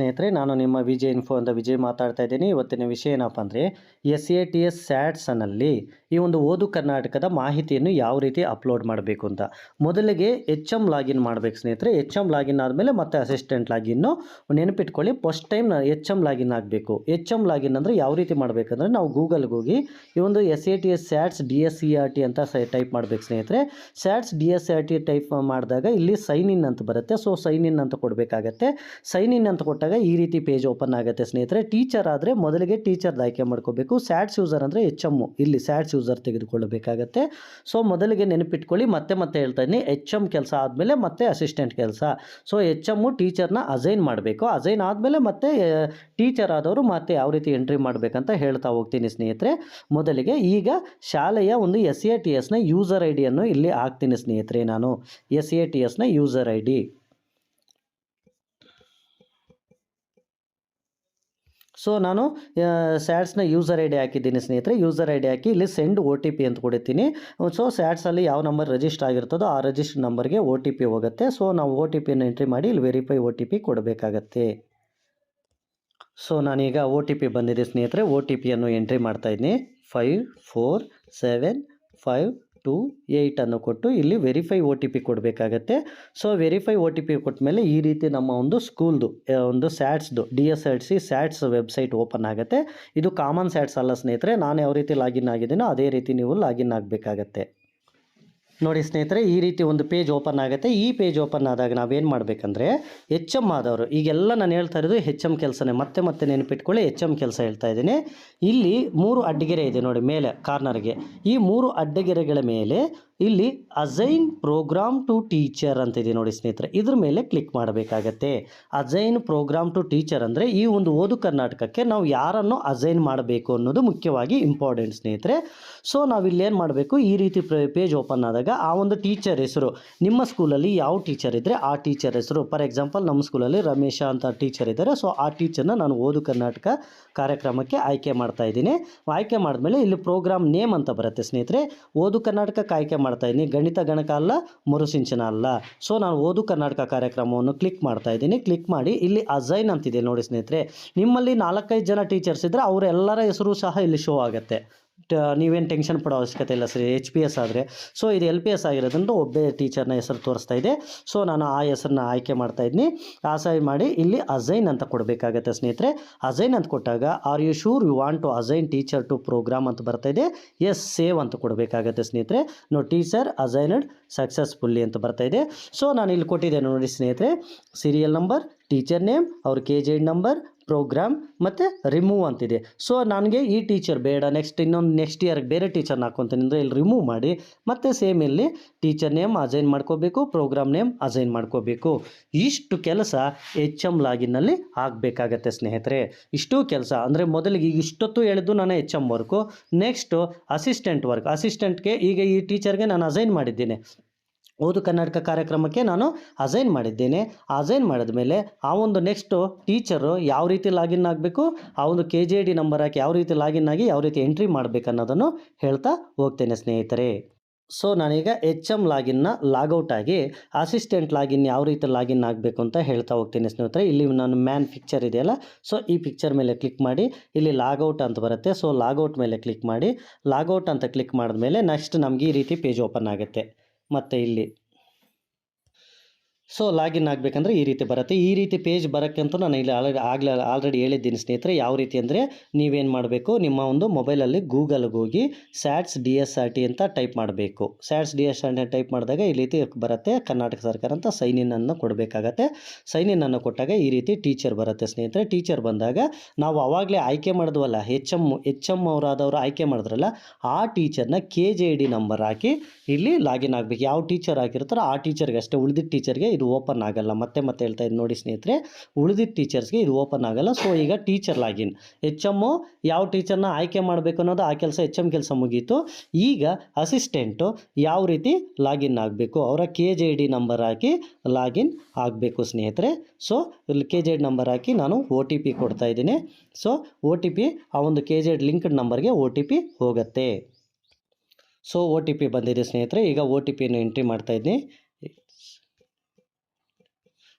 ಸ್ನೇಹಿತರೆ, ನಾನು ನಿಮ್ಮ ವಿಜಯ್ ಇನ್ಫೋ ಅಂತ ವಿಜಯ್ ಮಾತಾಡ್ತಾ ಇದ್ದೀನಿ. ಇವತ್ತಿನ ವಿಷಯ ಏನಪ್ಪ ಅಂದರೆ SATS ಸ್ಯಾಟ್ಸನಲ್ಲಿ ಈ ಒಂದು ಓದು ಕರ್ನಾಟಕದ ಮಾಹಿತಿಯನ್ನು ಯಾವ ರೀತಿ ಅಪ್ಲೋಡ್ ಮಾಡಬೇಕು ಅಂತ. ಮೊದಲಿಗೆ HM ಲಾಗಿನ್ ಮಾಡಬೇಕು ಸ್ನೇಹಿತರೆ. HM ಲಾಗಿನ್ ಆದಮೇಲೆ ಮತ್ತೆ assistant ಲಾಗಿನ್ನು. ನೆನಪಿಟ್ಕೊಳ್ಳಿ, first time HM login ಆಗಬೇಕು. HM ಲಾಗಿನ್ ಅಂದರೆ ಯಾವ ರೀತಿ ಮಾಡಬೇಕಂದ್ರೆ, ನಾವು ಗೂಗಲ್ಗೆ ಹೋಗಿ ಈ ಒಂದು SATS ಸ್ಯಾಟ್ಸ್ DSCRT ಅಂತ ಟೈಪ್ ಮಾಡಬೇಕು ಸ್ನೇಹಿತರೆ. ಸ್ಯಾಟ್ಸ್ DSCRT ಟೈಪ್ ಮಾಡಿದಾಗ ಇಲ್ಲಿ ಸೈನ್ ಇನ್ ಅಂತ ಬರುತ್ತೆ. ಸೊ ಸೈನ್ ಇನ್ ಅಂತ ಕೊಡಬೇಕಾಗತ್ತೆ. ಸೈನ್ ಇನ್ ಅಂತ ಕೊಟ್ಟಾಗ ಈ ರೀತಿ ಪೇಜ್ ಓಪನ್ ಆಗುತ್ತೆ ಸ್ನೇಹಿತರೆ. ಟೀಚರ್ ಆದರೆ ಮೊದಲಿಗೆ ಟೀಚರ್ದು ಆಯ್ಕೆ ಮಾಡ್ಕೋಬೇಕು. ಸ್ಯಾಟ್ಸ್ ಯೂಸರ್ ಅಂದರೆ HM, ಇಲ್ಲಿ ಸ್ಯಾಟ್ಸ್ ಯೂಸರ್ ತೆಗೆದುಕೊಳ್ಳಬೇಕಾಗತ್ತೆ. ಸೊ ಮೊದಲಿಗೆ ನೆನಪಿಟ್ಕೊಳ್ಳಿ, ಮತ್ತೆ ಹೇಳ್ತಾ ಇದ್ದೀನಿ, HM ಕೆಲಸ ಆದಮೇಲೆ ಮತ್ತೆ ಅಸಿಸ್ಟೆಂಟ್ ಕೆಲಸ. ಸೊ HM ಟೀಚರ್ನ ಅಸೈನ್ ಮಾಡಬೇಕು. ಅಸೈನ್ ಆದಮೇಲೆ ಮತ್ತೆ ಟೀಚರ್ ಆದವರು ಮತ್ತೆ ಯಾವ ರೀತಿ ಎಂಟ್ರಿ ಮಾಡಬೇಕಂತ ಹೇಳ್ತಾ ಹೋಗ್ತೀನಿ ಸ್ನೇಹಿತರೆ. ಮೊದಲಿಗೆ ಈಗ ಶಾಲೆಯ ಒಂದು SATSನ ಯೂಸರ್ ಐ ಡಿಯನ್ನು ಇಲ್ಲಿ ಹಾಕ್ತೀನಿ ಸ್ನೇಹಿತರೆ. ನಾನು SATSನ ಯೂಸರ್ ಐ ಡಿ. ಸೊ ನಾನು ಸ್ಯಾಟ್ಸ್ನ ಯೂಸರ್ ಐ ಡಿ ಹಾಕಿದ್ದೀನಿ ಸ್ನೇಹಿತರೆ. ಯೂಸರ್ ಐ ಡಿ ಹಾಕಿ ಇಲ್ಲಿ ಸೆಂಡ್ OTP ಅಂತ ಕೊಡ್ತೀನಿ. ಸೊ ಸ್ಯಾಟ್ಸಲ್ಲಿ ಯಾವ ನಂಬರ್ ರಿಜಿಸ್ಟರ್ ಆಗಿರ್ತದೋ ಆ ರಿಜಿಸ್ಟರ್ ನಂಬರ್ಗೆ OTP ಹೋಗುತ್ತೆ. ಸೊ ನಾವು OTPಯನ್ನು ಎಂಟ್ರಿ ಮಾಡಿ ಇಲ್ಲಿ ವೆರಿಫೈ OTP ಕೊಡಬೇಕಾಗತ್ತೆ. ಸೊ ನಾನೀಗ OTP ಬಂದಿದೆ ಸ್ನೇಹಿತರೆ. OTPಯನ್ನು ಎಂಟ್ರಿ ಮಾಡ್ತಾಯಿದ್ದೀನಿ. 547528 ಅನ್ನು ಕೊಟ್ಟು ಇಲ್ಲಿ ವೆರಿಫೈ OTP ಕೊಡಬೇಕಾಗತ್ತೆ. ಸೊ ವೆರಿಫೈ OTP ಕೊಟ್ಟ ಮೇಲೆ ಈ ರೀತಿ ನಮ್ಮ ಒಂದು ಸ್ಕೂಲ್ದು ಒಂದು ಸ್ಯಾಟ್ಸ್ದು DSRC ಸ್ಯಾಟ್ಸ್ ವೆಬ್ಸೈಟ್ ಓಪನ್ ಆಗುತ್ತೆ. ಇದು ಕಾಮನ್ ಸ್ಯಾಟ್ಸ್ ಅಲ್ಲ ಸ್ನೇಹಿತರೆ. ನಾನು ಯಾವ ರೀತಿ ಲಾಗಿನ್ ಆಗಿದ್ದೀನೋ ಅದೇ ರೀತಿ ನೀವು ಲಾಗಿನ್ ಆಗಬೇಕಾಗತ್ತೆ. ನೋಡಿ ಸ್ನೇಹಿತರೆ, ಈ ರೀತಿ ಒಂದು ಪೇಜ್ ಓಪನ್ ಆಗುತ್ತೆ. ಈ ಪೇಜ್ ಓಪನ್ ಆದಾಗ ನಾವೇನು ಮಾಡಬೇಕಂದ್ರೆ, HM ಆದವರು, ಈಗೆಲ್ಲ ನಾನು ಹೇಳ್ತಾ ಇರೋದು HM ಕೆಲಸನೇ. ಮತ್ತೆ ನೆನಪಿಟ್ಕೊಳ್ಳಿ, HM ಕೆಲಸ ಹೇಳ್ತಾ ಇದ್ದೀನಿ. ಇಲ್ಲಿ 3 ಅಡ್ಡಗೆರೆ ಇದೆ ನೋಡಿ ಮೇಲೆ ಕಾರ್ನರ್ಗೆ. ಈ 3 ಅಡ್ಡಗೆರೆಗಳ ಮೇಲೆ ಇಲ್ಲಿ ಅಸೈನ್ ಪ್ರೋಗ್ರಾಮ್ ಟು ಟೀಚರ್ ಅಂತಿದೆ ನೋಡಿ ಸ್ನೇಹಿತರೆ. ಇದ್ರ ಮೇಲೆ ಕ್ಲಿಕ್ ಮಾಡಬೇಕಾಗತ್ತೆ. ಅಸೈನ್ ಪ್ರೋಗ್ರಾಮ್ ಟು ಟೀಚರ್ ಅಂದರೆ ಈ ಒಂದು ಓದು ಕರ್ನಾಟಕಕ್ಕೆ ನಾವು ಯಾರನ್ನು ಅಸೈನ್ ಮಾಡಬೇಕು ಅನ್ನೋದು ಮುಖ್ಯವಾಗಿ ಇಂಪಾರ್ಟೆಂಟ್ ಸ್ನೇಹಿತರೆ. ಸೊ ನಾವಿಲ್ಲಿ ಏನು ಮಾಡಬೇಕು, ಈ ರೀತಿ ಪೇಜ್ ಓಪನ್ ಆದಾಗ ಆ ಒಂದು ಟೀಚರ್ ಹೆಸರು, ನಿಮ್ಮ ಸ್ಕೂಲಲ್ಲಿ ಯಾವ ಟೀಚರ್ ಇದ್ದರೆ ಆ ಟೀಚರ್ ಹೆಸರು. ಫಾರ್ ಎಕ್ಸಾಂಪಲ್ ನಮ್ಮ ಸ್ಕೂಲಲ್ಲಿ ರಮೇಶ ಅಂತ ಟೀಚರ್ ಇದ್ದಾರೆ. ಸೊ ಆ ಟೀಚರ್ನ ನಾನು ಓದು ಕರ್ನಾಟಕ ಕಾರ್ಯಕ್ರಮಕ್ಕೆ ಆಯ್ಕೆ ಮಾಡ್ತಾ ಇದ್ದೀನಿ. ಆಯ್ಕೆ ಮಾಡಿದ್ಮೇಲೆ ಇಲ್ಲಿ ಪ್ರೋಗ್ರಾಮ್ ನೇಮ್ ಅಂತ ಬರುತ್ತೆ ಸ್ನೇಹಿತರೆ. ಓದು ಕರ್ನಾಟಕಕ್ಕೆ ಆಯ್ಕೆ ಮಾಡ್ತಾ ಇದ್ದೀನಿ. ಗಣಿತ ಗಣಕ ಅಲ್ಲ, ಮರುಸಿಂಚನ ಅಲ್ಲ. ಸೊ ನಾನು ಓದು ಕರ್ನಾಟಕ ಕಾರ್ಯಕ್ರಮವನ್ನು ಕ್ಲಿಕ್ ಮಾಡ್ತಾ ಇದ್ದೀನಿ. ಕ್ಲಿಕ್ ಮಾಡಿ ಇಲ್ಲಿ ಅಸೈನ್ ಅಂತಿದೆ ನೋಡಿ ಸ್ನೇಹಿತರೆ. ನಿಮ್ಮಲ್ಲಿ 4-5 ಜನ ಟೀಚರ್ಸ್ ಇದ್ದರೆ ಅವರೆಲ್ಲರ ಹೆಸರು ಸಹ ಇಲ್ಲಿ ಶೋ ಆಗುತ್ತೆ. ನೀವೇನು ಟೆನ್ಷನ್ ಪಡೋ ಅವಶ್ಯಕತೆ ಇಲ್ಲ ಸರಿ. HPS ಆದರೆ, ಸೊ ಇದು LPS ಆಗಿರೋದ್ರಿಂದ ಒಬ್ಬೇ ಟೀಚರ್ನ ಹೆಸರು ತೋರಿಸ್ತಾ ಇದೆ. ಸೊ ನಾನು ಆ ಹೆಸರನ್ನ ಆಯ್ಕೆ ಮಾಡ್ತಾ ಇದ್ದೀನಿ. ಅಸೈನ್ ಮಾಡಿ ಇಲ್ಲಿ ಅಸೈನ್ ಅಂತ ಕೊಡಬೇಕಾಗತ್ತೆ ಸ್ನೇಹಿತರೆ. ಅಸೈನ್ ಅಂತ ಕೊಟ್ಟಾಗ are you sure you want to assign teacher to program ಅಂತ ಬರ್ತಾ ಇದೆ. ಎಸ್ ಸೇವ್ ಅಂತ ಕೊಡಬೇಕಾಗತ್ತೆ ಸ್ನೇಹಿತರೆ. ನೋ ಟೀಚರ್ ಅಸೈನ್ಡ್ ಸಕ್ಸಸ್ಫುಲ್ಲಿ ಅಂತ ಬರ್ತಾ ಇದೆ. ಸೊ ನಾನು ಇಲ್ಲಿ ಕೊಟ್ಟಿದ್ದೇನೆ ನೋಡಿ ಸ್ನೇಹಿತರೆ. ಸೀರಿಯಲ್ ನಂಬರ್, ಟೀಚರ್ ನೇಮ್, ಅವ್ರ KG ನಂಬರ್, ಪ್ರೋಗ್ರಾಮ್ ಮತ್ತು ರಿಮೂವ್ ಅಂತಿದೆ. ಸೊ ನನಗೆ ಈ ಟೀಚರ್ ಬೇಡ, ನೆಕ್ಸ್ಟ್ ಇಯರ್ಗೆ ಬೇರೆ ಟೀಚರ್ನ ಹಾಕ್ಕೊತೀನಿ ಅಂದರೆ ಇಲ್ಲಿ ರಿಮೂವ್ ಮಾಡಿ ಮತ್ತು ಸೇಮ್ ಇಲ್ಲಿ ಟೀಚರ್ ನೇಮ್ ಅಸೈನ್ ಮಾಡ್ಕೋಬೇಕು, ಪ್ರೋಗ್ರಾಮ್ ನೇಮ್ ಅಸೈನ್ ಮಾಡ್ಕೋಬೇಕು. ಇಷ್ಟು ಕೆಲಸ HM ಲಾಗಿನ್ನಲ್ಲಿ ಆಗಬೇಕಾಗತ್ತೆ ಸ್ನೇಹಿತರೆ. ಇಷ್ಟು ಕೆಲಸ ಅಂದರೆ ಮೊದಲಿಗೆ ಈಗ ಇಷ್ಟೊತ್ತು ಹೇಳಿದ್ದು ನಾನು HM work. Next assistant work. ಅಸಿಸ್ಟೆಂಟ್ಗೆ ಈಗ ಈ ಟೀಚರ್ಗೆ ನಾನು ಅಸೈನ್ ಮಾಡಿದ್ದೇನೆ. ಓದು ಕರ್ನಾಟಕ ಕಾರ್ಯಕ್ರಮಕ್ಕೆ ನಾನು ಅಸೈನ್ ಮಾಡಿದ್ದೇನೆ. ಅಸೈನ್ ಮಾಡಿದ ಮೇಲೆ ಆ ಒಂದು ನೆಕ್ಸ್ಟು ಟೀಚರು ಯಾವ ರೀತಿ ಲಾಗಿನ್ ಆಗಬೇಕು, ಆ ಒಂದು KGID ನಂಬರ್ ಹಾಕಿ ಯಾವ ರೀತಿ ಲಾಗಿನ್ ಆಗಿ ಯಾವ ರೀತಿ ಎಂಟ್ರಿ ಮಾಡಬೇಕು ಅನ್ನೋದನ್ನು ಹೇಳ್ತಾ ಹೋಗ್ತೇನೆ ಸ್ನೇಹಿತರೆ. ಸೊ ನಾನೀಗ HM ಲಾಗಿನ್ನ ಲಾಗೌಟ್ ಆಗಿ ಅಸಿಸ್ಟೆಂಟ್ ಲಾಗಿನ್ ಯಾವ ರೀತಿ ಲಾಗಿನ್ ಆಗಬೇಕು ಅಂತ ಹೇಳ್ತಾ ಹೋಗ್ತೀನಿ ಸ್ನೇಹಿತರೆ. ಇಲ್ಲಿ ನಾನು ಮ್ಯಾನ್ ಪಿಕ್ಚರ್ ಇದೆಯಲ್ಲ, ಸೊ ಈ ಪಿಕ್ಚರ್ ಮೇಲೆ ಕ್ಲಿಕ್ ಮಾಡಿ ಇಲ್ಲಿ ಲಾಗೌಟ್ ಅಂತ ಬರುತ್ತೆ. ಸೊ ಲಾಗೌಟ್ ಮೇಲೆ ಕ್ಲಿಕ್ ಮಾಡಿ, ಲಾಗೌಟ್ ಅಂತ ಕ್ಲಿಕ್ ಮಾಡಿದ್ಮೇಲೆ ನೆಕ್ಸ್ಟ್ ನಮಗೆ ಈ ರೀತಿ ಪೇಜ್ ಓಪನ್ ಆಗುತ್ತೆ. ಮತ್ತು ಇಲ್ಲಿ ಸೊ ಲಾಗಿನ್ ಆಗಬೇಕಂದ್ರೆ ಈ ರೀತಿ ಬರುತ್ತೆ. ಈ ರೀತಿ ಪೇಜ್ ಬರೋಕ್ಕಂತೂ ನಾನು ಇಲ್ಲಿ ಆಲ್ರೆಡಿ ಹೇಳಿದ್ದೀನಿ ಸ್ನೇಹಿತರೆ. ಯಾವ ರೀತಿ ಅಂದರೆ, ನೀವೇನು ಮಾಡಬೇಕು, ನಿಮ್ಮ ಒಂದು ಮೊಬೈಲಲ್ಲಿ ಗೂಗಲ್ಗೆ ಹೋಗಿ ಸ್ಯಾಟ್ಸ್ DSRT ಅಂತ ಟೈಪ್ ಮಾಡಬೇಕು. ಸ್ಯಾಟ್ಸ್ DSRT ಟೈಪ್ ಮಾಡಿದಾಗ ಈ ರೀತಿ ಬರುತ್ತೆ. ಕರ್ನಾಟಕ ಸರ್ಕಾರ ಅಂತ ಸೈನ್ ಇನ್ ಅನ್ನು ಕೊಡಬೇಕಾಗತ್ತೆ. ಸೈನ್ ಇನ್ ಅನ್ನು ಕೊಟ್ಟಾಗ ಈ ರೀತಿ ಟೀಚರ್ ಬರುತ್ತೆ ಸ್ನೇಹಿತರೆ. ಟೀಚರ್ ಬಂದಾಗ ನಾವು ಆವಾಗಲೇ ಆಯ್ಕೆ ಮಾಡಿದ್ವಲ್ಲ, HM ಅವರಾದವರು ಆಯ್ಕೆ ಮಾಡಿದ್ರಲ್ಲ, ಆ ಟೀಚರ್ನ KGID ನಂಬರ್ ಹಾಕಿ ಇಲ್ಲಿ ಲಾಗಿನ್ ಆಗಬೇಕು. ಯಾವ ಟೀಚರ್ ಹಾಕಿರ್ತಾರೋ ಆ ಟೀಚರ್ಗೆ ಅಷ್ಟೇ, ಉಳಿದಿದ್ದ ಟೀಚರ್ಗೆ ಇದು ಓಪನ್ ಆಗಲ್ಲ. ಮತ್ತೆ ಹೇಳ್ತಾ ಇದ್ದೀನಿ ನೋಡಿ ಸ್ನೇಹಿತರೆ, ಉಳಿದಿದ್ದ ಟೀಚರ್ಸ್ಗೆ ಇದು ಓಪನ್ ಆಗಲ್ಲ. ಸೊ ಈಗ ಟೀಚರ್ ಲಾಗಿನ್, HM ಯಾವ ಟೀಚರ್ನ ಆಯ್ಕೆ ಮಾಡಬೇಕು ಅನ್ನೋದು ಆ ಕೆಲಸ, HM ಕೆಲಸ ಮುಗೀತು. ಈಗ ಅಸಿಸ್ಟೆಂಟು ಯಾವ ರೀತಿ ಲಾಗಿನ್ ಆಗಬೇಕು, ಅವರ KGID ನಂಬರ್ ಹಾಕಿ ಲಾಗಿನ್ ಆಗಬೇಕು ಸ್ನೇಹಿತರೆ. ಸೊ ಇಲ್ಲಿ KGID ನಂಬರ್ ಹಾಕಿ ನಾನು OTP ಕೊಡ್ತಾ ಇದ್ದೀನಿ. ಸೊ OTP ಆ ಒಂದು KGID ಲಿಂಕ್ಡ್ ನಂಬರ್ಗೆ OTP ಹೋಗುತ್ತೆ. ಸೊ OTP ಬಂದಿದೆ ಸ್ನೇಹಿತರೆ. ಈಗ OTPಯನ್ನು ಎಂಟ್ರಿ ಮಾಡ್ತಾ ಇದ್ದೀನಿ.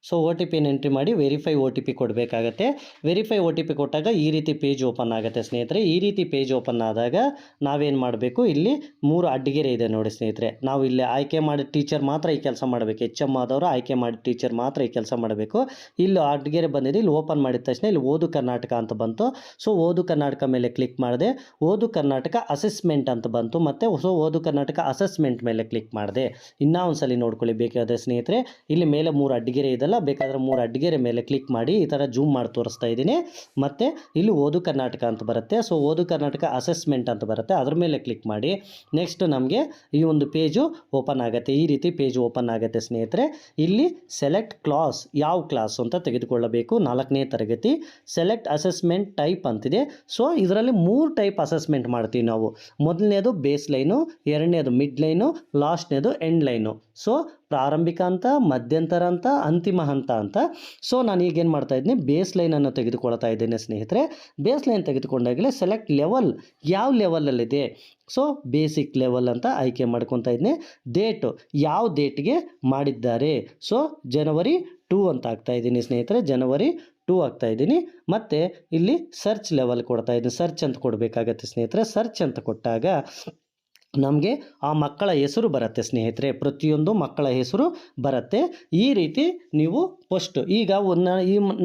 ಸೊ ಒ ಟಿ ಪಿನ ಎಂಟ್ರಿ ಮಾಡಿ ವೆರಿಫೈ ಒ ಟಿ ಪಿ ಕೊಡಬೇಕಾಗತ್ತೆ. ವೆರಿಫೈ ಒ ಟಿ ಪಿ ಕೊಟ್ಟಾಗ ಈ ರೀತಿ ಪೇಜ್ ಓಪನ್ ಆಗುತ್ತೆ ಸ್ನೇಹಿತರೆ. ಈ ರೀತಿ ಪೇಜ್ ಓಪನ್ ಆದಾಗ ನಾವೇನು ಮಾಡಬೇಕು, ಇಲ್ಲಿ 3 ಅಡ್ಡಗೆರೆ ಇದೆ ನೋಡಿ ಸ್ನೇಹಿತರೆ. ನಾವು ಇಲ್ಲಿ ಆಯ್ಕೆ ಮಾಡಿದ ಟೀಚರ್ ಮಾತ್ರ ಈ ಕೆಲಸ ಮಾಡಬೇಕು. ಎಚ್ ಎಮ್ ಆದವರು ಆಯ್ಕೆ ಮಾಡಿದ ಟೀಚರ್ ಮಾತ್ರ ಈ ಕೆಲಸ ಮಾಡಬೇಕು. ಇಲ್ಲಿ ಅಡ್ಡಗೆರೆ ಬಂದಿದೆ, ಇಲ್ಲಿ ಓಪನ್ ಮಾಡಿದ ತಕ್ಷಣ ಇಲ್ಲಿ ಓದು ಕರ್ನಾಟಕ ಅಂತ ಬಂತು. ಸೊ ಓದು ಕರ್ನಾಟಕ ಮೇಲೆ ಕ್ಲಿಕ್ ಮಾಡಿದೆ. ಓದು ಕರ್ನಾಟಕ ಅಸೆಸ್ಮೆಂಟ್ ಅಂತ ಬಂತು. ಮತ್ತು ಸೊ ಓದು ಕರ್ನಾಟಕ ಅಸೆಸ್ಮೆಂಟ್ ಮೇಲೆ ಕ್ಲಿಕ್ ಮಾಡಿದೆ. ಇನ್ನೂ ಒಂದ್ಸಲಿ ನೋಡ್ಕೊಳ್ಳಿ ಬೇಕಾದರೆ ಸ್ನೇಹಿತರೆ. ಇಲ್ಲಿ ಮೇಲೆ 3 ಅಡ್ಡಗೆರೆ ಇದೆಲ್ಲ, ಬೇಕಾದರೆ 3 ಅಡ್ಡಗೆರೆ ಮೇಲೆ ಕ್ಲಿಕ್ ಮಾಡಿ ಈ ಥರ ಜೂಮ್ ಮಾಡಿ ತೋರಿಸ್ತಾ ಇದ್ದೀನಿ. ಮತ್ತು ಇಲ್ಲಿ ಓದು ಕರ್ನಾಟಕ ಅಂತ ಬರುತ್ತೆ. ಸೊ ಓದು ಕರ್ನಾಟಕ ಅಸೆಸ್ಮೆಂಟ್ ಅಂತ ಬರುತ್ತೆ, ಅದ್ರ ಮೇಲೆ ಕ್ಲಿಕ್ ಮಾಡಿ. ನೆಕ್ಸ್ಟ್ ನಮಗೆ ಈ ಒಂದು ಪೇಜು ಓಪನ್ ಆಗುತ್ತೆ. ಈ ರೀತಿ ಪೇಜ್ ಓಪನ್ ಆಗುತ್ತೆ ಸ್ನೇಹಿತರೆ. ಇಲ್ಲಿ ಸೆಲೆಕ್ಟ್ ಕ್ಲಾಸ್, ಯಾವ ಕ್ಲಾಸ್ ಅಂತ ತೆಗೆದುಕೊಳ್ಳಬೇಕು. 4ನೇ ತರಗತಿ. ಸೆಲೆಕ್ಟ್ ಅಸೆಸ್ಮೆಂಟ್ ಟೈಪ್ ಅಂತಿದೆ. ಸೊ ಇದರಲ್ಲಿ 3 ಟೈಪ್ ಅಸೆಸ್ಮೆಂಟ್ ಮಾಡ್ತೀವಿ ನಾವು. ಮೊದಲನೇದು ಬೇಸ್ ಲೈನು, ಎರಡನೇದು ಮಿಡ್ ಲೈನು, ಲಾಸ್ಟ್ನೇದು ಎಂಡ್ ಲೈನು. ಸೊ ಪ್ರಾರಂಭಿಕ ಹಂತ, ಮಧ್ಯಂತರ ಹಂತ, ಅಂತಿಮ ಹಂತ ಅಂತ. ಸೊ ನಾನು ಈಗೇನು ಮಾಡ್ತಾ ಇದ್ದೀನಿ, ಬೇಸ್ ಲೈನನ್ನು ತೆಗೆದುಕೊಳ್ತಾ ಇದ್ದೇನೆ ಸ್ನೇಹಿತರೆ. ಬೇಸ್ ಲೈನ್ ತೆಗೆದುಕೊಂಡಾಗಲೇ ಸೆಲೆಕ್ಟ್ ಲೆವೆಲ್, ಯಾವ ಲೆವೆಲಲ್ಲಿದೆ. ಸೊ ಬೇಸಿಕ್ ಲೆವೆಲ್ ಅಂತ ಆಯ್ಕೆ ಮಾಡ್ಕೊತಾ ಇದ್ದೀನಿ. ಡೇಟು, ಯಾವ ಡೇಟ್ಗೆ ಮಾಡಿದ್ದಾರೆ. ಸೊ ಜನವರಿ 2 ಅಂತ ಆಗ್ತಾ ಇದ್ದೀನಿ ಸ್ನೇಹಿತರೆ. ಜನವರಿ 2 ಆಗ್ತಾ ಇದ್ದೀನಿ. ಮತ್ತು ಇಲ್ಲಿ ಸರ್ಚ್ ಲೆವೆಲ್ ಕೊಡ್ತಾ ಇದ್ದೀನಿ. ಸರ್ಚ್ ಅಂತ ಕೊಡಬೇಕಾಗತ್ತೆ ಸ್ನೇಹಿತರೆ. ಸರ್ಚ್ ಅಂತ ಕೊಟ್ಟಾಗ ನಮಗೆ ಆ ಮಕ್ಕಳ ಹೆಸರು ಬರುತ್ತೆ ಸ್ನೇಹಿತರೆ. ಪ್ರತಿಯೊಂದು ಮಕ್ಕಳ ಹೆಸರು ಬರುತ್ತೆ. ಈ ರೀತಿ ನೀವು ಫಸ್ಟ್ ಈಗ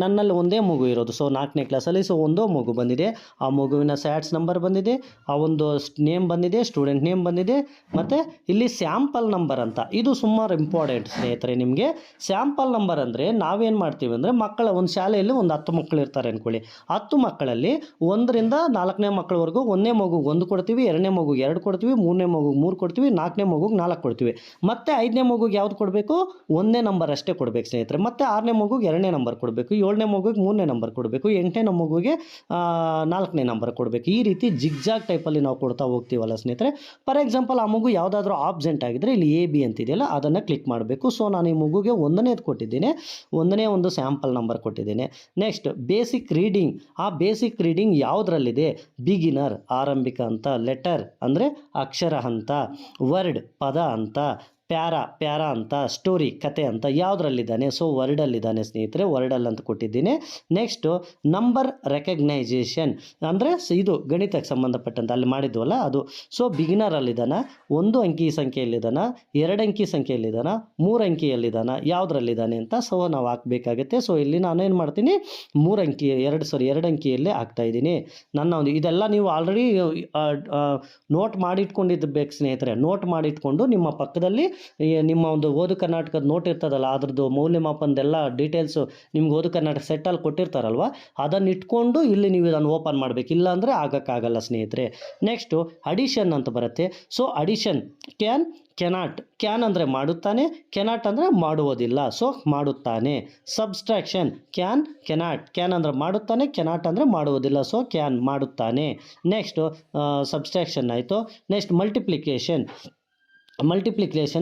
ನನ್ನಲ್ಲಿ ಒಂದೇ ಮಗು ಇರೋದು. ಸೊ 4ನೇ ಕ್ಲಾಸಲ್ಲಿ. ಸೊ ಒಂದೋ ಮಗು ಬಂದಿದೆ, ಆ ಮಗುವಿನ ಸ್ಯಾಟ್ಸ್ ನಂಬರ್ ಬಂದಿದೆ, ಆ ಒಂದು ನೇಮ್ ಬಂದಿದೆ, ಸ್ಟೂಡೆಂಟ್ ನೇಮ್ ಬಂದಿದೆ. ಮತ್ತು ಇಲ್ಲಿ ಸ್ಯಾಂಪಲ್ ನಂಬರ್ ಅಂತ, ಇದು ಸುಮಾರು ಇಂಪಾರ್ಟೆಂಟ್ ಸ್ನೇಹಿತರೆ ನಿಮಗೆ. ಸ್ಯಾಂಪಲ್ ನಂಬರ್ ಅಂದರೆ ನಾವೇನು ಮಾಡ್ತೀವಿ ಅಂದರೆ, ಮಕ್ಕಳ ಒಂದು ಶಾಲೆಯಲ್ಲಿ ಒಂದು 10 ಮಕ್ಕಳು ಇರ್ತಾರೆ ಅಂದ್ಕೊಳ್ಳಿ. 10 ಮಕ್ಕಳಲ್ಲಿ 1ರಿಂದ 4ನೇ ಮಕ್ಕಳವರೆಗೂ ಒಂದನೇ ಮಗುಗೆ 1 ಕೊಡ್ತೀವಿ, ಎರಡನೇ ಮಗುಗೆ 2 ಕೊಡ್ತೀವಿ, 3ನೇ ಮಗುಗೆ 3 ಕೊಡ್ತೀವಿ, 4ನೇ ಮಗುಗೆ 4 ಕೊಡ್ತೀವಿ. ಮತ್ತು 5ನೇ ಮಗುಗೆ ಯಾವ್ದು ಕೊಡಬೇಕು, 1ನೇ ನಂಬರ್ ಅಷ್ಟೇ ಕೊಡಬೇಕು ಸ್ನೇಹಿತರೆ. ಮತ್ತು 6ನೇ ಮಗುಗೆ 2ನೇ ನಂಬರ್ ಕೊಡಬೇಕು, 7ನೇ ಮಗುಗೆ 3ನೇ ನಂಬರ್ ಕೊಡಬೇಕು, 8ನೇ ಮಗುಗೆ 4ನೇ ನಂಬರ್ ಕೊಡಬೇಕು. ಈ ರೀತಿ ಜಿಗ್ಜಾಗ್ ಟೈಪಲ್ಲಿ ನಾವು ಕೊಡ್ತಾ ಹೋಗ್ತೀವಲ್ಲ ಸ್ನೇಹಿತರೆ. ಫಾರ್ ಎಕ್ಸಾಂಪಲ್ ಆ ಮಗು ಯಾವುದಾದ್ರೂ ಆಬ್ಸೆಂಟ್ ಆಗಿದ್ದರೆ ಇಲ್ಲಿ ಎ ಬಿ ಅಂತಿದೆಯಲ್ಲ, ಅದನ್ನು ಕ್ಲಿಕ್ ಮಾಡಬೇಕು. ಸೊ ನಾನು ಈ ಮಗುಗೆ 1ನೇದು ಕೊಟ್ಟಿದ್ದೀನಿ, 1ನೇ ಒಂದು ಸ್ಯಾಂಪಲ್ ನಂಬರ್ ಕೊಟ್ಟಿದ್ದೇನೆ. Next basic reading. ಆ ಬೇಸಿಕ್ ರೀಡಿಂಗ್ ಯಾವುದರಲ್ಲಿದೆ, ಬಿಗಿನರ್ ಆರಂಭಿಕ ಅಂತ, ಲೆಟರ್ ಅಂದರೆ ಅಕ್ಷರ ಹಂತ, ವರ್ಡ್ ಪದ ಅಂತ, ಪ್ಯಾರಾ ಅಂತ, ಸ್ಟೋರಿ ಕತೆ ಅಂತ ಯಾವುದರಲ್ಲಿದ್ದಾನೆ. ಸೊ ವರ್ಡಲ್ಲಿದ್ದಾನೆ ಸ್ನೇಹಿತರೆ, ವರ್ಡಲ್ಲಿ ಅಂತ ಕೊಟ್ಟಿದ್ದೀನಿ. ನೆಕ್ಸ್ಟು ನಂಬರ್ ರೆಕಗ್ನೈಜೇಷನ್ ಅಂದರೆ ಇದು ಗಣಿತಕ್ಕೆ ಸಂಬಂಧಪಟ್ಟಂತೆ ಅಲ್ಲಿ ಮಾಡಿದ್ವಲ್ಲ ಅದು. ಸೊ ಬಿಗಿನರಲ್ಲಿದ್ದಾನ, 1 ಅಂಕಿ ಸಂಖ್ಯೆಯಲ್ಲಿದ್ದಾನ, 2 ಅಂಕಿ ಸಂಖ್ಯೆಯಲ್ಲಿದ್ದಾನ, 3 ಅಂಕಿಯಲ್ಲಿದ್ದಾನ, ಯಾವುದರಲ್ಲಿದ್ದಾನೆ ಅಂತ. ಸೊ ನಾವು ಹಾಕಬೇಕಾಗುತ್ತೆ. ಸೊ ಇಲ್ಲಿ ನಾನೇನು ಮಾಡ್ತೀನಿ, 2 ಅಂಕಿಯಲ್ಲೇ ಹಾಕ್ತಾಯಿದ್ದೀನಿ. ನನ್ನ ಒಂದು ಇದೆಲ್ಲ ನೀವು ಆಲ್ರೆಡಿ ನೋಟ್ ಮಾಡಿಟ್ಕೊಂಡಿದ್ದಬೇಕು ಸ್ನೇಹಿತರೆ. ನೋಟ್ ಮಾಡಿಟ್ಕೊಂಡು ನಿಮ್ಮ ಪಕ್ಕದಲ್ಲಿ ನಿಮ್ಮ ಒಂದು ಓದು ಕರ್ನಾಟಕದ ನೋಟ್ ಇರ್ತದಲ್ಲ, ಅದ್ರದ್ದು ಮೌಲ್ಯಮಾಪನದೆಲ್ಲ ಡೀಟೇಲ್ಸು ನಿಮ್ಗೆ ಓದು ಕರ್ನಾಟಕ ಸೆಟ್ಟಲ್ಲಿ ಕೊಟ್ಟಿರ್ತಾರಲ್ವ, ಅದನ್ನು ಇಟ್ಕೊಂಡು ಇಲ್ಲಿ ನೀವು ಇದನ್ನು ಓಪನ್ ಮಾಡಬೇಕು. ಇಲ್ಲಾಂದರೆ ಆಗೋಕ್ಕಾಗಲ್ಲ ಸ್ನೇಹಿತರೆ. ನೆಕ್ಸ್ಟು ಅಡಿಷನ್ ಅಂತ ಬರುತ್ತೆ. So addition cannot. ಕ್ಯಾನ್ ಅಂದರೆ ಮಾಡುತ್ತಾನೆ, ಕೆನಾಟ್ ಅಂದರೆ ಮಾಡುವುದಿಲ್ಲ. ಸೊ ಮಾಡುತ್ತಾನೆ. ಸಬ್ಸ್ಟ್ರಾಕ್ಷನ್ ಕ್ಯಾನ್ ಅಂದರೆ ಮಾಡುತ್ತಾನೆ, ಕೆನಾಟ್ ಅಂದರೆ ಮಾಡುವುದಿಲ್ಲ. ಸೊ ಕ್ಯಾನ್ ಮಾಡುತ್ತಾನೆ. ನೆಕ್ಸ್ಟು ಸಬ್ಸ್ಟ್ರಾಕ್ಷನ್ ಆಯಿತು. ನೆಕ್ಸ್ಟ್ ಮಲ್ಟಿಪ್ಲಿಕೇಶನ್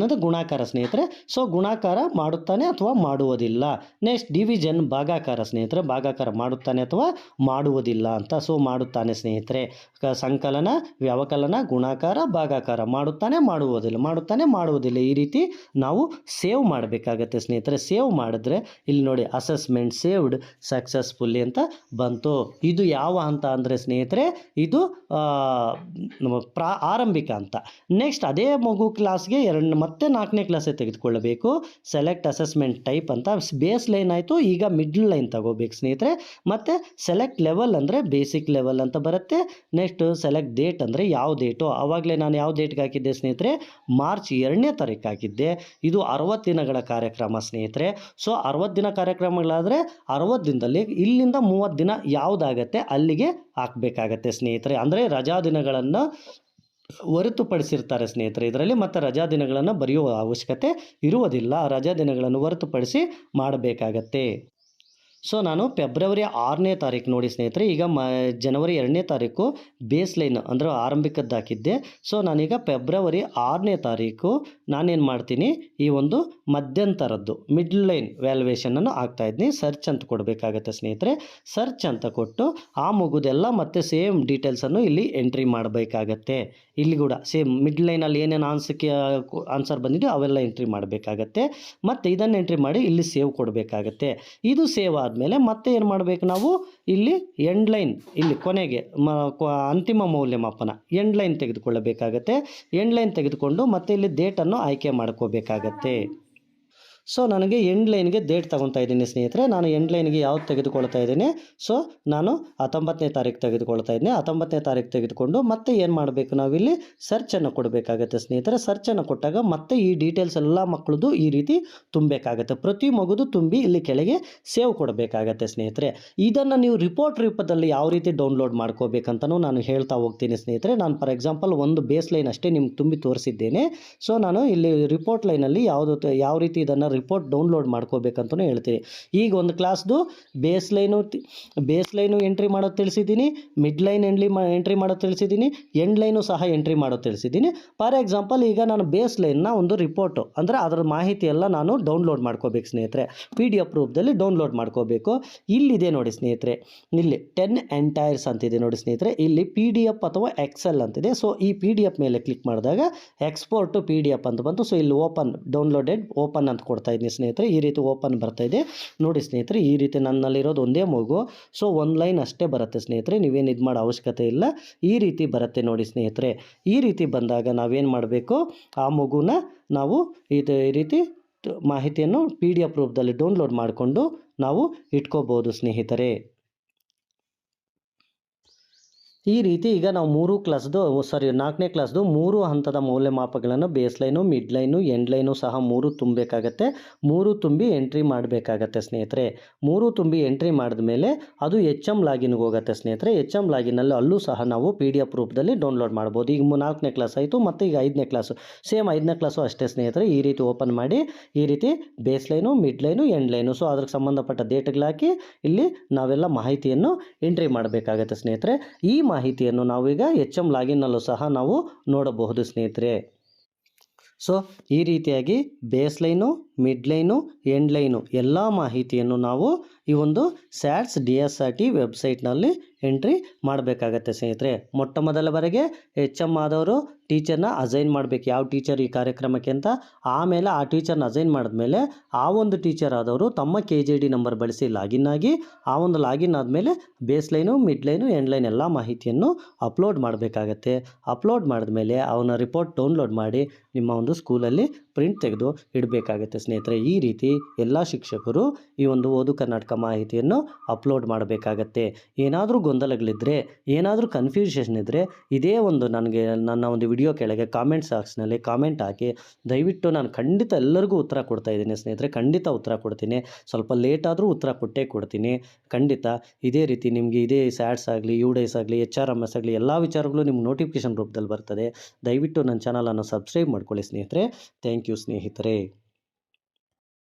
ಅಂದರೆ ಗುಣಾಕಾರ ಸ್ನೇಹಿತರೆ. ಸೊ ಗುಣಾಕಾರ ಮಾಡುತ್ತಾನೆ ಅಥವಾ ಮಾಡುವುದಿಲ್ಲ. ನೆಕ್ಸ್ಟ್ ಡಿವಿಷನ್ ಭಾಗಾಕಾರ ಸ್ನೇಹಿತರೆ. ಭಾಗಾಕಾರ ಮಾಡುತ್ತಾನೆ ಅಥವಾ ಮಾಡುವುದಿಲ್ಲ ಅಂತ. ಸೊ ಮಾಡುತ್ತಾನೆ ಸ್ನೇಹಿತರೆ. ಸಂಕಲನ, ವ್ಯವಕಲನ, ಗುಣಾಕಾರ, ಭಾಗಾಕಾರ. ಮಾಡುತ್ತಾನೆ, ಮಾಡುವುದಿಲ್ಲ. ಈ ರೀತಿ ನಾವು ಸೇವ್ ಮಾಡಬೇಕಾಗತ್ತೆ ಸ್ನೇಹಿತರೆ. ಸೇವ್ ಮಾಡಿದ್ರೆ ಇಲ್ಲಿ ನೋಡಿ ಅಸೆಸ್ಮೆಂಟ್ ಸೇವ್ಡ್ ಸಕ್ಸಸ್ಫುಲ್ಲಿ ಅಂತ ಬಂತು. ಇದು ಯಾವ ಹಂತ ಅಂದರೆ ಸ್ನೇಹಿತರೆ, ಇದು ಆರಂಭಿಕ ಹಂತ. ನೆಕ್ಸ್ಟ್ ಅದೇ ಮಗು ಕ್ಲಾಸ್ಗೆ ಮತ್ತೆ 4ನೇ ಕ್ಲಾಸೇ ತೆಗೆದುಕೊಳ್ಳಬೇಕು. ಸೆಲೆಕ್ಟ್ ಅಸೆಸ್ಮೆಂಟ್ ಟೈಪ್ ಅಂತ ಬೇಸ್ ಲೈನ್ ಆಯಿತು. ಈಗ ಮಿಡ್ಲ್ ಲೈನ್ ತಗೋಬೇಕು ಸ್ನೇಹಿತರೆ. ಮತ್ತು ಸೆಲೆಕ್ಟ್ ಲೆವೆಲ್ ಅಂದರೆ ಬೇಸಿಕ್ ಲೆವೆಲ್ ಅಂತ ಬರುತ್ತೆ. ನೆಕ್ಸ್ಟ್ ಸೆಲೆಕ್ಟ್ ಡೇಟ್ ಅಂದರೆ ಯಾವ ಡೇಟು. ಆವಾಗಲೇ ನಾನು ಯಾವ ಡೇಟ್ಗೆ ಹಾಕಿದ್ದೆ ಸ್ನೇಹಿತರೆ, ಮಾರ್ಚ್ 2ನೇ ತಾರೀಕು ಹಾಕಿದ್ದೆ. ಇದು 60 ದಿನಗಳ ಕಾರ್ಯಕ್ರಮ ಸ್ನೇಹಿತರೆ. ಸೊ 60 ದಿನ ಕಾರ್ಯಕ್ರಮಗಳಾದರೆ 60 ದಿನದಲ್ಲಿ ಇಲ್ಲಿಂದ 30 ದಿನ ಯಾವುದಾಗತ್ತೆ ಅಲ್ಲಿಗೆ ಹಾಕಬೇಕಾಗತ್ತೆ ಸ್ನೇಹಿತರೆ. ಅಂದರೆ ರಜಾ ದಿನಗಳನ್ನು ಹೊರತುಪಡಿಸಿರ್ತಾರೆ ಸ್ನೇಹಿತರೆ ಇದರಲ್ಲಿ. ಮತ್ತು ರಜಾ ದಿನಗಳನ್ನು ಬರೆಯುವ ಅವಶ್ಯಕತೆ ಇರುವುದಿಲ್ಲ. ರಜಾ ದಿನಗಳನ್ನು ಹೊರತುಪಡಿಸಿ ಮಾಡಬೇಕಾಗತ್ತೆ. ಸೊ ನಾನು ಫೆಬ್ರವರಿ 6ನೇ ತಾರೀಕು ನೋಡಿ ಸ್ನೇಹಿತರೆ, ಈಗ ಜನವರಿ 2ನೇ ತಾರೀಕು ಬೇಸ್ ಲೈನ್ ಅಂದರೆ ಆರಂಭಿಕದ್ದು ಹಾಕಿದ್ದೆ. ಸೊ ನಾನೀಗ ಫೆಬ್ರವರಿ 6ನೇ ತಾರೀಕು ನಾನೇನು ಮಾಡ್ತೀನಿ, ಈ ಒಂದು ಮಧ್ಯಂತರದ್ದು ಮಿಡ್ಲ್ ಲೈನ್ ವ್ಯಾಲ್ಯೂಯೇಷನನ್ನು ಹಾಕ್ತಾಯಿದ್ದೀನಿ. ಸರ್ಚ್ ಅಂತ ಕೊಡಬೇಕಾಗತ್ತೆ ಸ್ನೇಹಿತರೆ. ಸರ್ಚ್ ಅಂತ ಕೊಟ್ಟು ಆ ಮುಗುದೆಲ್ಲ ಮತ್ತೆ ಸೇಮ್ ಡೀಟೇಲ್ಸನ್ನು ಇಲ್ಲಿ ಎಂಟ್ರಿ ಮಾಡಬೇಕಾಗತ್ತೆ. ಇಲ್ಲಿ ಕೂಡ ಸೇಮ್ ಮಿಡ್ ಲೈನಲ್ಲಿ ಏನೇನು ಆನ್ಸರ್ ಬಂದಿದೆ ಅವೆಲ್ಲ ಎಂಟ್ರಿ ಮಾಡಬೇಕಾಗತ್ತೆ. ಮತ್ತು ಇದನ್ನು ಎಂಟ್ರಿ ಮಾಡಿ ಇಲ್ಲಿ ಸೇವ್ ಕೊಡಬೇಕಾಗತ್ತೆ. ಇದು ಸೇವ್ ಆದಮೇಲೆ ಮತ್ತೆ ಏನು ಮಾಡಬೇಕು ನಾವು, ಇಲ್ಲಿ ಎಂಡ್ ಲೈನ್, ಇಲ್ಲಿ ಕೊನೆಗೆ ಅಂತಿಮ ಮೌಲ್ಯಮಾಪನ ಎಂಡ್ ಲೈನ್ ತೆಗೆದುಕೊಳ್ಳಬೇಕಾಗತ್ತೆ. ಎಂಡ್ ಲೈನ್ ತೆಗೆದುಕೊಂಡು ಮತ್ತೆ ಇಲ್ಲಿ ಡೇಟನ್ನು ಆಯ್ಕೆ ಮಾಡ್ಕೋಬೇಕಾಗತ್ತೆ. ಸೊ ನನಗೆ ಎಂಡ್ ಲೈನ್ಗೆ ಡೇಟ್ ತೊಗೊತಾ ಇದ್ದೀನಿ ಸ್ನೇಹಿತರೆ. ನಾನು ಎಂಡ್ ಲೈನ್ಗೆ ಯಾವ್ದು ತೆಗೆದುಕೊಳ್ತಾ ಇದ್ದೀನಿ, ಸೊ ನಾನು 19ನೇ ತಾರೀಕು ತೆಗೆದುಕೊಳ್ತಾ ಇದ್ದೀನಿ. 19ನೇ ತಾರೀಕು ತೆಗೆದುಕೊಂಡು ಮತ್ತೆ ಏನು ಮಾಡಬೇಕು, ನಾವಿಲ್ಲಿ ಸರ್ಚನ್ನು ಕೊಡಬೇಕಾಗತ್ತೆ ಸ್ನೇಹಿತರೆ. ಸರ್ಚನ್ನು ಕೊಟ್ಟಾಗ ಮತ್ತೆ ಈ ಡೀಟೇಲ್ಸ್ ಎಲ್ಲ ಮಕ್ಕಳದು ಈ ರೀತಿ ತುಂಬಬೇಕಾಗತ್ತೆ. ಪ್ರತಿ ಮಗುದು ತುಂಬಿ ಇಲ್ಲಿ ಕೆಳಗೆ ಸೇವ್ ಕೊಡಬೇಕಾಗತ್ತೆ ಸ್ನೇಹಿತರೆ. ಇದನ್ನು ನೀವು ರಿಪೋರ್ಟ್ ರೂಪದಲ್ಲಿ ಯಾವ ರೀತಿ ಡೌನ್ಲೋಡ್ ಮಾಡ್ಕೋಬೇಕಂತನೂ ನಾನು ಹೇಳ್ತಾ ಹೋಗ್ತೀನಿ ಸ್ನೇಹಿತರೆ. ನಾನು ಫಾರ್ ಎಕ್ಸಾಂಪಲ್ ಒಂದು ಬೇಸ್ ಲೈನ್ ಅಷ್ಟೇ ನಿಮ್ಗೆ ತುಂಬಿ ತೋರಿಸಿದ್ದೇನೆ. ಸೊ ನಾನು ಇಲ್ಲಿ ರಿಪೋರ್ಟ್ ಲೈನಲ್ಲಿ ಯಾವ ರೀತಿ ಇದನ್ನು ರಿಪೋರ್ಟ್ ಡೌನ್ಲೋಡ್ ಮಾಡ್ಕೋಬೇಕಂತಲೂ ಹೇಳ್ತೀನಿ. ಈಗ ಒಂದು ಕ್ಲಾಸ್ದು ಬೇಸ್ ಲೈನು ಎಂಟ್ರಿ ಮಾಡೋದು ತಿಳಿಸಿದ್ದೀನಿ, ಮಿಡ್ ಲೈನ್ ಎಂಟ್ರಿ ಮಾಡೋದು ತಿಳಿಸಿದ್ದೀನಿ, ಎಂಡ್ ಲೈನು ಸಹ ಎಂಟ್ರಿ ಮಾಡೋದು ತಿಳಿಸಿದ್ದೀನಿ. ಫಾರ್ ಎಕ್ಸಾಂಪಲ್ ಈಗ ನಾನು ಬೇಸ್ ಲೈನ್ನ ಒಂದು ರಿಪೋರ್ಟು ಅಂದರೆ ಅದರ ಮಾಹಿತಿ ಎಲ್ಲ ನಾನು ಡೌನ್ಲೋಡ್ ಮಾಡ್ಕೋಬೇಕು ಸ್ನೇಹಿತರೆ. PDF ರೂಪದಲ್ಲಿ ಡೌನ್ಲೋಡ್ ಮಾಡ್ಕೋಬೇಕು. ಇಲ್ಲಿದೆ ನೋಡಿ ಸ್ನೇಹಿತರೆ, ಇಲ್ಲಿ 10 ಎಂಟೈರ್ಸ್ ಅಂತಿದೆ ನೋಡಿ ಸ್ನೇಹಿತರೆ. ಇಲ್ಲಿ PDF ಅಥವಾ ಎಕ್ಸೆಲ್ ಅಂತಿದೆ. ಸೊ ಈ PDF ಮೇಲೆ ಕ್ಲಿಕ್ ಮಾಡಿದಾಗ ಎಕ್ಸ್ಪೋರ್ಟ್ ಟು PDF ಅಂತ ಬಂತು. ಸೊ ಇಲ್ಲಿ ಡೌನ್ಲೋಡೆಡ್ ಓಪನ್ ಅಂತ ಕೊಡ್ತಾ ಇದ್ದೀನಿ ಸ್ನೇಹಿತರೆ. ಈ ರೀತಿ ಓಪನ್ ಬರ್ತಾ ಇದೆ ನೋಡಿ ಸ್ನೇಹಿತರೆ. ಈ ರೀತಿ ನನ್ನಲ್ಲಿರೋದು ಒಂದೇ ಮಗು. ಸೊ ಒಂದು ಲೈನ್ ಅಷ್ಟೇ ಬರುತ್ತೆ ಸ್ನೇಹಿತರೆ, ನೀವೇನು ಇದು ಮಾಡೋ ಅವಶ್ಯಕತೆ ಇಲ್ಲ. ಈ ರೀತಿ ಬರುತ್ತೆ ನೋಡಿ ಸ್ನೇಹಿತರೆ. ಈ ರೀತಿ ಬಂದಾಗ ನಾವೇನು ಮಾಡಬೇಕು, ಆ ಮಗುನ ನಾವು ಈ ರೀತಿ ಮಾಹಿತಿಯನ್ನು PDF ರೂಪದಲ್ಲಿ ಡೌನ್ಲೋಡ್ ಮಾಡಿಕೊಂಡು ನಾವು ಇಟ್ಕೋಬೋದು ಸ್ನೇಹಿತರೆ. ಈ ರೀತಿ ಈಗ ನಾವು 4ನೇ ಕ್ಲಾಸ್ದು 3 ಹಂತದ ಮೌಲ್ಯಮಾಪಗಳನ್ನು base line, mid line, end line ಸಹ 3 ತುಂಬಬೇಕಾಗತ್ತೆ. 3 ತುಂಬಿ ಎಂಟ್ರಿ ಮಾಡಬೇಕಾಗತ್ತೆ ಸ್ನೇಹಿತರೆ. 3 ತುಂಬಿ ಎಂಟ್ರಿ ಮಾಡಿದ ಮೇಲೆ ಅದು HM ಲಾಗಿನ್ಗೆ ಹೋಗುತ್ತೆ ಸ್ನೇಹಿತರೆ. HM ಲಾಗಿನಲ್ಲಿ ಅಲ್ಲೂ ಸಹ ನಾವು PDF ರೂಪದಲ್ಲಿ ಡೌನ್ಲೋಡ್ ಮಾಡ್ಬೋದು. ಈಗ 4ನೇ ಕ್ಲಾಸ್ ಆಯಿತು, ಮತ್ತು ಈಗ 5ನೇ ಕ್ಲಾಸು ಸೇಮ್ 5ನೇ ಕ್ಲಾಸು ಅಷ್ಟೇ ಸ್ನೇಹಿತರೆ. ಈ ರೀತಿ ಓಪನ್ ಮಾಡಿ ಈ ರೀತಿ base line, mid line, end line, so ಅದಕ್ಕೆ ಸಂಬಂಧಪಟ್ಟ ಡೇಟ್ಗಳಾಕಿ ಇಲ್ಲಿ ನಾವೆಲ್ಲ ಮಾಹಿತಿಯನ್ನು ಎಂಟ್ರಿ ಮಾಡಬೇಕಾಗತ್ತೆ ಸ್ನೇಹಿತರೆ. ಈ ಮಾಹಿತಿಯನ್ನು ನಾವೀಗ HM ಲಾಗಿನ್ನಲ್ಲೂ ಸಹ ನಾವು ನೋಡಬಹುದು ಸ್ನೇಹಿತರೆ. ಸೊ ಈ ರೀತಿಯಾಗಿ base line, mid line, end line ಎಲ್ಲ ಮಾಹಿತಿಯನ್ನು ನಾವು ಈ ಒಂದು ಸ್ಯಾಟ್ಸ್ DSRT ವೆಬ್ಸೈಟ್ನಲ್ಲಿ ಎಂಟ್ರಿ ಮಾಡಬೇಕಾಗತ್ತೆ ಸ್ನೇಹಿತರೆ. ಮೊಟ್ಟ ಮೊದಲ ಬಾರಿಗೆ HM ಆದವರು ಟೀಚರ್ನ ಅಸೈನ್ ಮಾಡಬೇಕು, ಯಾವ ಟೀಚರ್ ಈ ಕಾರ್ಯಕ್ರಮಕ್ಕೆ ಅಂತ. ಆಮೇಲೆ ಆ ಟೀಚರ್ನ ಅಸೈನ್ ಮಾಡಿದ್ಮೇಲೆ ಆ ಒಂದು ಟೀಚರ್ ಆದವರು ತಮ್ಮ KJD ನಂಬರ್ ಬಳಸಿ ಲಾಗಿನ್ ಆಗಿ, ಆ ಒಂದು ಲಾಗಿನ್ ಆದಮೇಲೆ base line, mid line, end line ಎಲ್ಲ ಮಾಹಿತಿಯನ್ನು ಅಪ್ಲೋಡ್ ಮಾಡಬೇಕಾಗತ್ತೆ. ಅಪ್ಲೋಡ್ ಮಾಡಿದ್ಮೇಲೆ ಅವನ ರಿಪೋರ್ಟ್ ಡೌನ್ಲೋಡ್ ಮಾಡಿ ನಿಮ್ಮ ಒಂದು ಸ್ಕೂಲಲ್ಲಿ ಪ್ರಿಂಟ್ ತೆಗೆದು ಇಡಬೇಕಾಗುತ್ತೆ ಸ್ನೇಹಿತರೆ. ಈ ರೀತಿ ಎಲ್ಲ ಶಿಕ್ಷಕರು ಈ ಒಂದು ಓದು ಕರ್ನಾಟಕ ಮಾಹಿತಿಯನ್ನು ಅಪ್ಲೋಡ್ ಮಾಡಬೇಕಾಗತ್ತೆ. ಏನಾದರೂ ಗೊಂದಲಗಳಿದ್ದರೆ, ಏನಾದರೂ ಕನ್ಫ್ಯೂಷನ್ ಇದ್ದರೆ ಇದೇ ಒಂದು ನನಗೆ ನನ್ನ ಒಂದು ವಿಡಿಯೋ ಕೆಳಗೆ ಕಾಮೆಂಟ್ ಬಾಕ್ಸ್ನಲ್ಲಿ ಕಾಮೆಂಟ್ ಹಾಕಿ. ದಯವಿಟ್ಟು ನಾನು ಖಂಡಿತ ಎಲ್ಲರಿಗೂ ಉತ್ತರ ಕೊಡ್ತಾ ಇದ್ದೀನಿ ಸ್ನೇಹಿತರೆ. ಖಂಡಿತ ಉತ್ತರ ಕೊಡ್ತೀನಿ. ಸ್ವಲ್ಪ ಲೇಟ್ ಆದರೂ ಉತ್ತರ ಕೊಟ್ಟೇ ಕೊಡ್ತೀನಿ ಖಂಡಿತ. ಇದೇ ರೀತಿ ನಿಮಗೆ ಇದೇ ಸ್ಯಾಟ್ಸ್ ಆಗಲಿ, UDIS ಆಗಲಿ, HRMS ಆಗಲಿ ಎಲ್ಲ ವಿಚಾರಗಳು ನಿಮ್ಗೆ ನೋಟಿಫಿಕೇಷನ್ ರೂಪದಲ್ಲಿ ಬರ್ತದೆ. ದಯವಿಟ್ಟು ನನ್ನ ಚಾನಲನ್ನು ಸಬ್ಸ್ಕ್ರೈಬ್ ಮಾಡ್ಕೊಳ್ಳಿ ಸ್ನೇಹಿತರೆ. ಥ್ಯಾಂಕ್ ಯು ಸ್ನೇಹಿತರೆ.